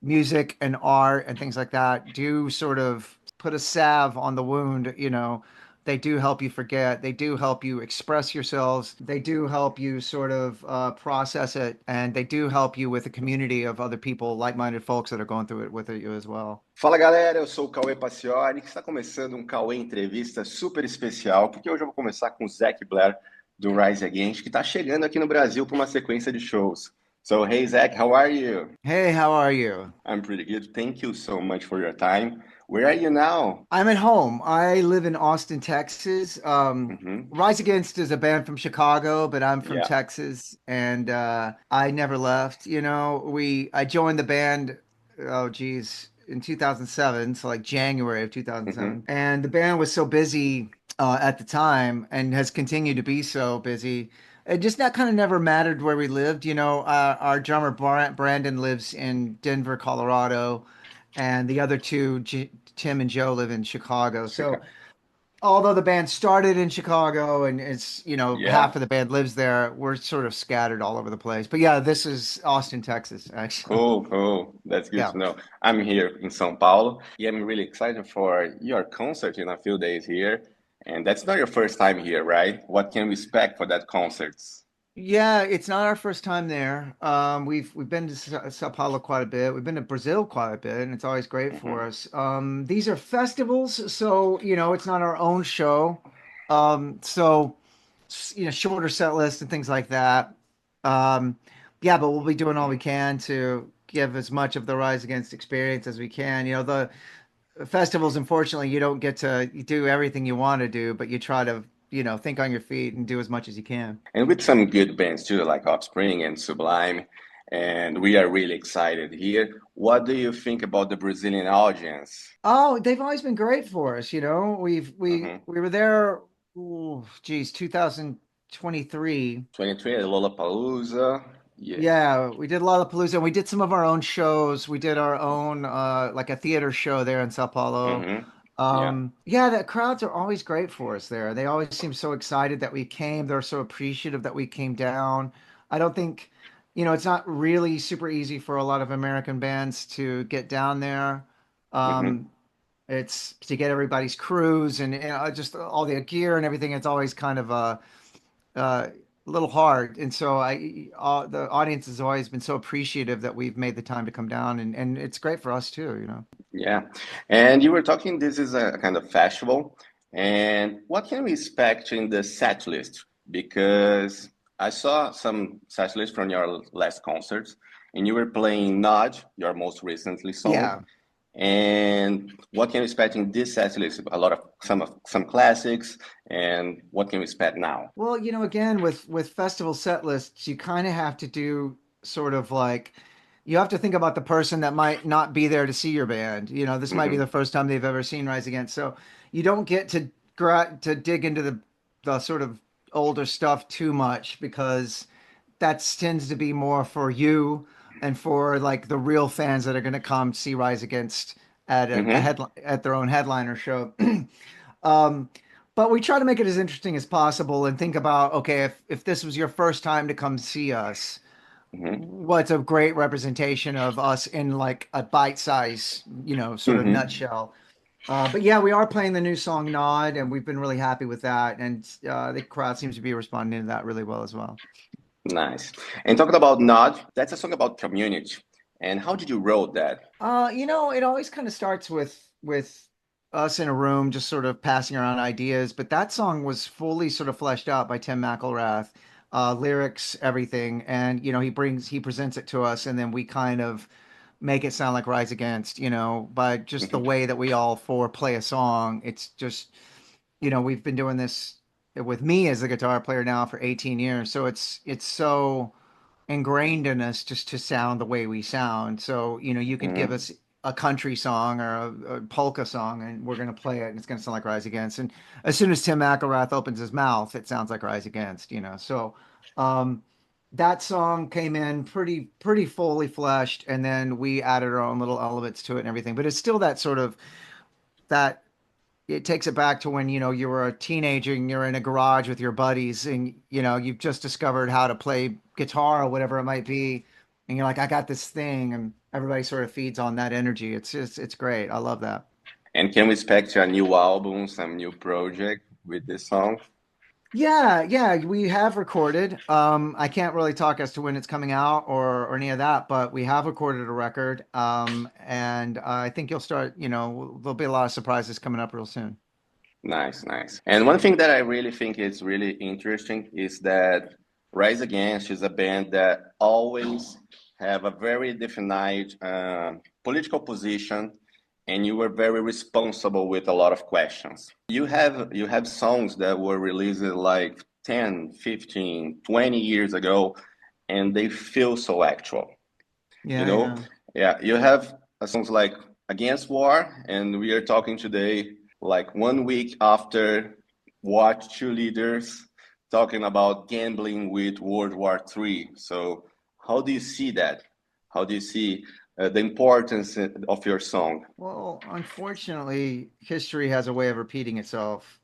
music and art and things like that do sort of put a salve on the wound, you know. They do help you forget. They do help you express yourselves. They do help you sort of process it, and they do help you with a community of other people, like-minded folks that are going through it with you as well. Fala galera, eu sou o Cauê Pacioli, que está começando um Cauê Entrevista super especial, porque hoje eu vou começar com o Zach Blair do Rise Against, que está chegando aqui no Brasil para uma sequência de shows. So, hey Zach, how are you? Hey, how are you? I'm pretty good. Thank you so much for your time. Where are you now? I'm at home. I live in Austin, Texas. Mm-hmm. Rise Against is a band from Chicago, but I'm from Yeah. Texas, and I never left. You know, we I joined the band. Oh, geez, in 2007, so like January of Mm-hmm. 2007, and the band was so busy at the time, and has continued to be so busy. It just not kind of never mattered where we lived. You know, our drummer Brandon lives in Denver, Colorado, and the other two, Tim and Joe, live in Chicago. So Chicago. although the band started in Chicago and it's, Yeah. half of the band lives there, we're sort of scattered all over the place. But yeah, this is Austin, Texas, actually. Cool, cool. That's good Yeah. to know. I'm here in São Paulo. Yeah, I'm really excited for your concert in a few days here. And that's not your first time here, right? What can we expect for that concerts? Yeah, it's not our first time there. We've been to Sao Paulo quite a bit. We've been to Brazil quite a bit, and it's always great for Hmm. us. These are festivals, so it's not our own show. So shorter set list and things like that. Um, yeah, but we'll be doing all we can to give as much of the Rise Against experience as we can. The festivals, unfortunately, you don't get to do everything you want to do, but you try to, think on your feet and do as much as you can. And with some good bands too, like Offspring and Sublime. And we are really excited here. What do you think about the Brazilian audience? Oh, they've always been great for us. Hmm. We were there, ooh, geez, 2023. 23 at Lollapalooza. Yeah. Yeah, we did Lollapalooza and we did some of our own shows. We did our own like a theater show there in Sao Paulo. Hmm. Yeah. Yeah, the crowds are always great for us there. They always seem so excited that we came. They're so appreciative that we came down. I don't think, it's not really super easy for a lot of American bands to get down there. Hmm. Um, it's to get everybody's crews and just all the gear and everything. It's always kind of a little hard. And so the audience has always been so appreciative that we've made the time to come down, and it's great for us too. Yeah. And you were talking, this is a kind of festival. And what can we expect in the set list? Because I saw some set list from your last concerts, and you were playing Nod, your most recently song. Yeah. And what can we expect in this set list? A lot of some classics, and what can we expect now? Well, again, with festival set lists, you kind of have to do sort of like you have to think about the person that might not be there to see your band. This might be the Hmm. first time they've ever seen Rise Against, so you don't get to dig into the sort of older stuff too much because that tends to be more for you and for like the real fans that are going to come see Rise Against at Hmm. at their own headliner show. Um, but we try to make it as interesting as possible and think about, okay, if this was your first time to come see us, Hmm. what's a great representation of us in like a bite-size, sort of Hmm. nutshell. But yeah, we are playing the new song Nod, and we've been really happy with that. And the crowd seems to be responding to that really well as well. Nice. And talking about Nod, that's a song about community. And how did you wrote that? It always kind of starts with us in a room just sort of passing around ideas, but that song was fully sort of fleshed out by Tim McElrath, lyrics, everything, and he presents it to us, and then we kind of make it sound like Rise Against, by just the Hmm. way that we all four play a song. It's just, we've been doing this with me as a guitar player now for 18 years, so it's so ingrained in us just to sound the way we sound. So, you could give Hmm. us a country song or a polka song and we're going to play it and it's going to sound like Rise Against. And as soon as Tim McElrath opens his mouth, it sounds like Rise Against. So, um, that song came in pretty fully fleshed and then we added our own little elements to it and everything. But it's still that sort of that it takes it back to when you were a teenager and you're in a garage with your buddies and you've just discovered how to play guitar or whatever it might be and you're like I got this thing and everybody sort of feeds on that energy. It's great. I love that. And can we expect a new album, some new project with this song? Yeah, yeah, we have recorded. I can't really talk as to when it's coming out or any of that, but we have recorded a record. And I think you'll start, there'll be a lot of surprises coming up real soon. Nice, nice. And one thing that I really think is really interesting is that Rise Against is a band that always have a very defined political position, and you were very responsible with a lot of questions. You have songs that were released like 10, 15, 20 years ago, and they feel so actual. You Yeah, know, yeah. yeah, you have songs like Against War, and we are talking today, like 1 week after watch two leaders talking about gambling with World War III. So, how do you see that? How do you see the importance of your song? Well, unfortunately, history has a way of repeating itself,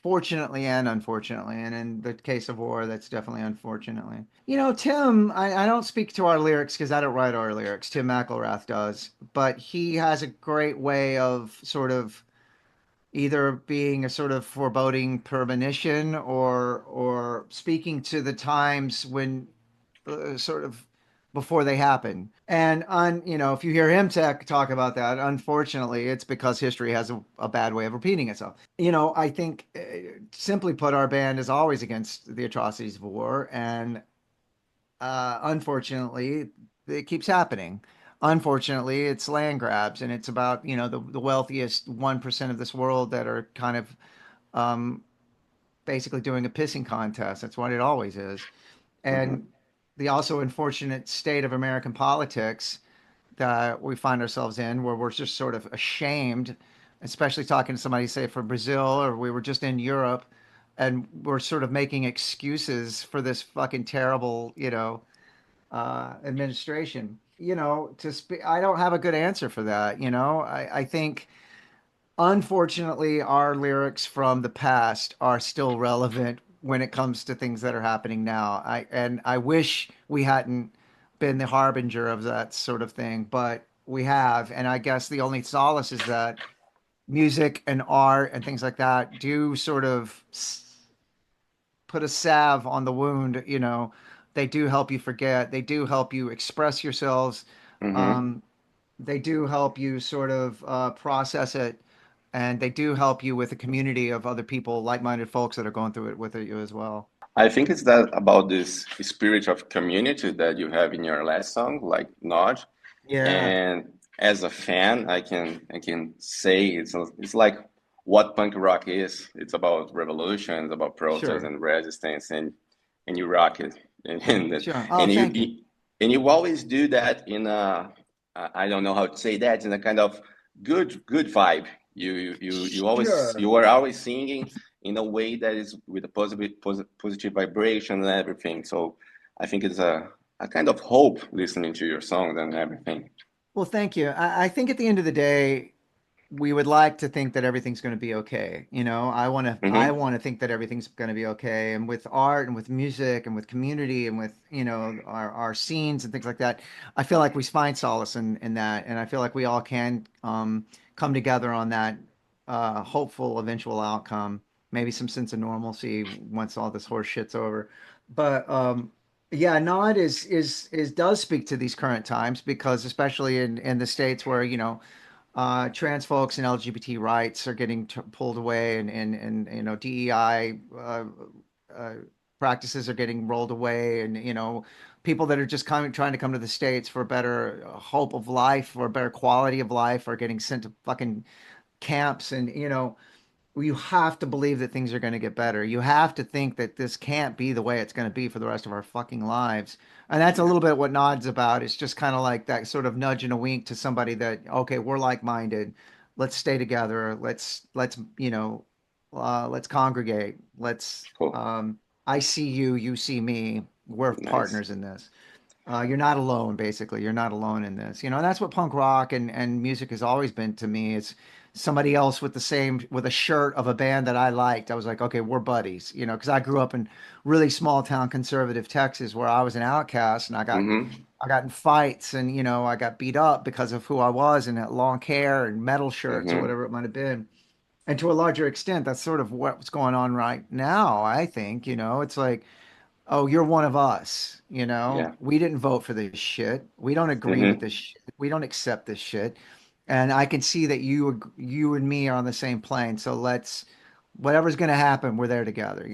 fortunately and unfortunately. And in the case of war, that's definitely unfortunately. Tim, I don't speak to our lyrics because I don't write our lyrics. Tim McElrath does, but he has a great way of sort of either being a sort of foreboding premonition or speaking to the times when sort of before they happen. And if you hear him talk about that, unfortunately, it's because history has a bad way of repeating itself. I think, simply put, our band is always against the atrocities of war, and unfortunately, it keeps happening. Unfortunately, it's land grabs, and it's about the wealthiest 1% of this world that are kind of um, basically doing a pissing contest. That's what it always is. Hmm. And the also unfortunate state of American politics that we find ourselves in, where we're just sort of ashamed, especially talking to somebody, say, from Brazil, or we were just in Europe, and we're sort of making excuses for this fucking terrible, administration. I don't have a good answer for that. I think unfortunately, our lyrics from the past are still relevant when it comes to things that are happening now. I wish we hadn't been the harbinger of that sort of thing, but we have. And I guess the only solace is that music and art and things like that do sort of put a salve on the wound. They do help you forget. They do help you express yourselves. Hmm. Um, they do help you sort of process it, and they do help you with a community of other people, like-minded folks that are going through it with you as well. I think it's that about this spirit of community that you have in your last song, like Nod. Yeah, And as a fan, I can say it's like what punk rock is. It's about revolution, it's about protest sure, and resistance, and you rock it, and sure. Oh, and thank you. you always do that in a I don't know how to say that in a kind of good vibe. Sure. You are always singing in a way that is with a positive vibration and everything. So I think it's a kind of hope listening to your songs and everything. Well, thank you. I think at the end of the day, we would like to think that everything's going to be okay. I Hmm. want to think that everything's going to be okay. And with art and with music and with community and with, our scenes and things like that, I feel like we find solace in that. And I feel like we all can come together on that hopeful eventual outcome, maybe some sense of normalcy once all this horse shit's over. But yeah, no, it is does speak to these current times because especially in the states where, trans folks and LGBT rights are getting pulled away, and DEI uh, practices are getting rolled away, and people that are just coming trying to come to the states for a better hope of life or a better quality of life are getting sent to fucking camps, and you have to believe that things are going to get better. You have to think that this can't be the way it's going to be for the rest of our fucking lives. And that's a Yeah, little bit what Nod's about. It's just kind of like that sort of nudge and a wink to somebody that, okay, we're like-minded. Let's stay together. Let's congregate. cool, I see you, you see me. We're nice. partners in this. You're not alone, basically. You're not alone in this. And that's what punk rock and music has always been to me. It's somebody else with a shirt of a band that I liked. I was like, okay, we're buddies, because I grew up in really small town conservative Texas where I was an outcast and I got Hmm. I got in fights and, I got beat up because of who I was and that long hair and metal shirts or Mm-hmm. whatever it might have been. And to a larger extent, that's sort of what's going on right now, I think. It's like, oh, you're one of us. Yeah. We didn't vote for this shit. We don't agree with Mm-hmm. this shit. We don't accept this shit. And I can see that you and me are on the same plane. So whatever's going to happen, we're there together.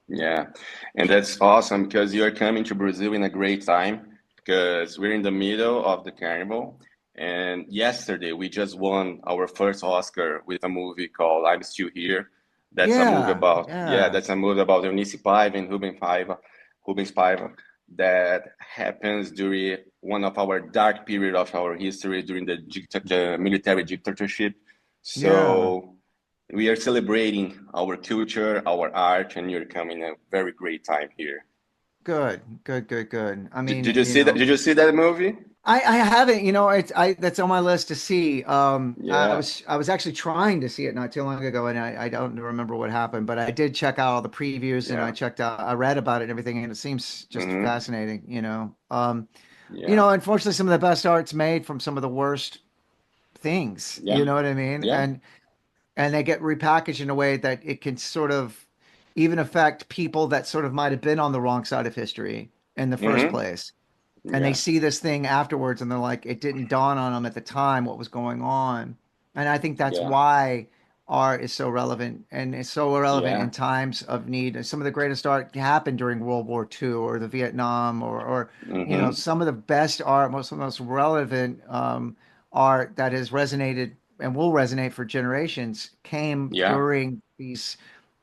Yeah, and that's awesome because you're coming to Brazil in a great time because we're in the middle of the carnival. And yesterday we just won our first Oscar with a movie called I'm Still Here. That's a movie Yeah, about, yeah, yeah, that's a movie about Eunice Paiva and Rubens Paiva that happens during one of our dark period of our history during the military dictatorship. yeah. So we are celebrating our culture, our art, and you're coming a very great time here. Good, good, good, good. I Did mean, you see that? Did you see that movie? I haven't, that's on my list to see. I Yeah. was actually trying to see it not too long ago, and I don't remember what happened, but I did check out all the previews and Yeah. I read about it and everything, and it seems just Hmm. fascinating. Yeah. Unfortunately, some of the best art's made from some of the worst things. Yeah. You know what I mean? Yeah. And they get repackaged in a way that it can sort of even affect people that sort of might have been on the wrong side of history in the first Hmm. place, and they Yeah. see this thing afterwards and they're like, it didn't dawn on them at the time what was going on. And I think that's Yeah. why art is so relevant and it's so relevant in Yeah. times of need. And some of the greatest art happened during World War II or the Vietnam or Hmm. some of the best art, most of the most relevant art that has resonated and will resonate for generations came Yeah. during these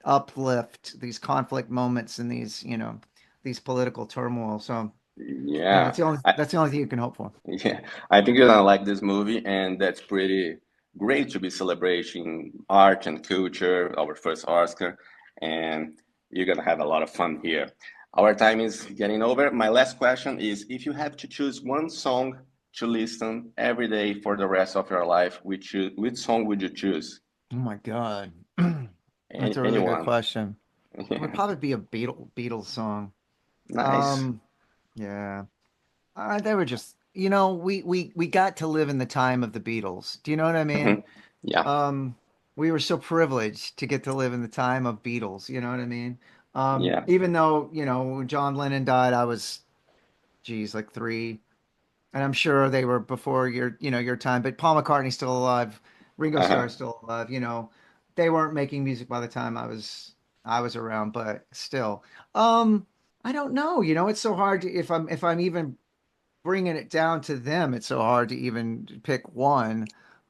uplift, these conflict moments and these political turmoil. So Yeah. I, that's the only thing you can hope for. yeah. I think you're gonna like this movie, and that's pretty great to be celebrating art and culture, our first Oscar, and you're gonna have a lot of fun here. Our time is getting over. My last question is, if you have to choose one song to listen every day for the rest of your life, which song would you choose? Oh my God. That's a really good Anyone? question. It would Yeah. probably be a Beatles song. Nice. Um, yeah. They were just, we got to live in the time of the Beatles. Do you know what I mean? Hmm. Yeah. Um, we were so privileged to get to live in the time of Beatles. You know what I mean? Yeah. Even though, when John Lennon died, I was, geez, like three. And I'm sure they were before your time. But Paul McCartney's still alive, Ringo Uh-huh. Starr's still alive. They weren't making music by the time I was around, but still, um, I don't know. It's so hard to if I'm even bringing it down to them, it's so hard to even pick one.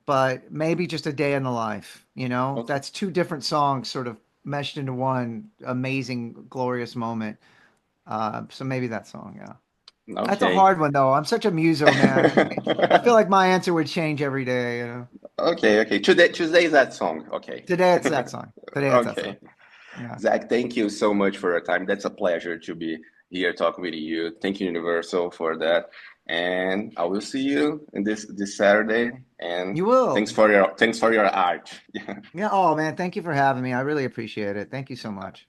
But maybe just a day in the life. Okay. That's two different songs sort of meshed into one amazing, glorious moment. So maybe that song, yeah. That's a Okay. hard one though. I'm such a muso, man. I feel like my answer would change every day. Okay, okay. Tuesday is that song. Okay. Today it's that song. Today it's that song. Okay. Yeah. Zach, thank you so much for your time. That's a pleasure to be here talking with you. Thank you, Universal, for that. And I will see you in this Saturday. And You will. thanks for your art. Yeah. Yeah. Oh man, thank you for having me. I really appreciate it. Thank you so much.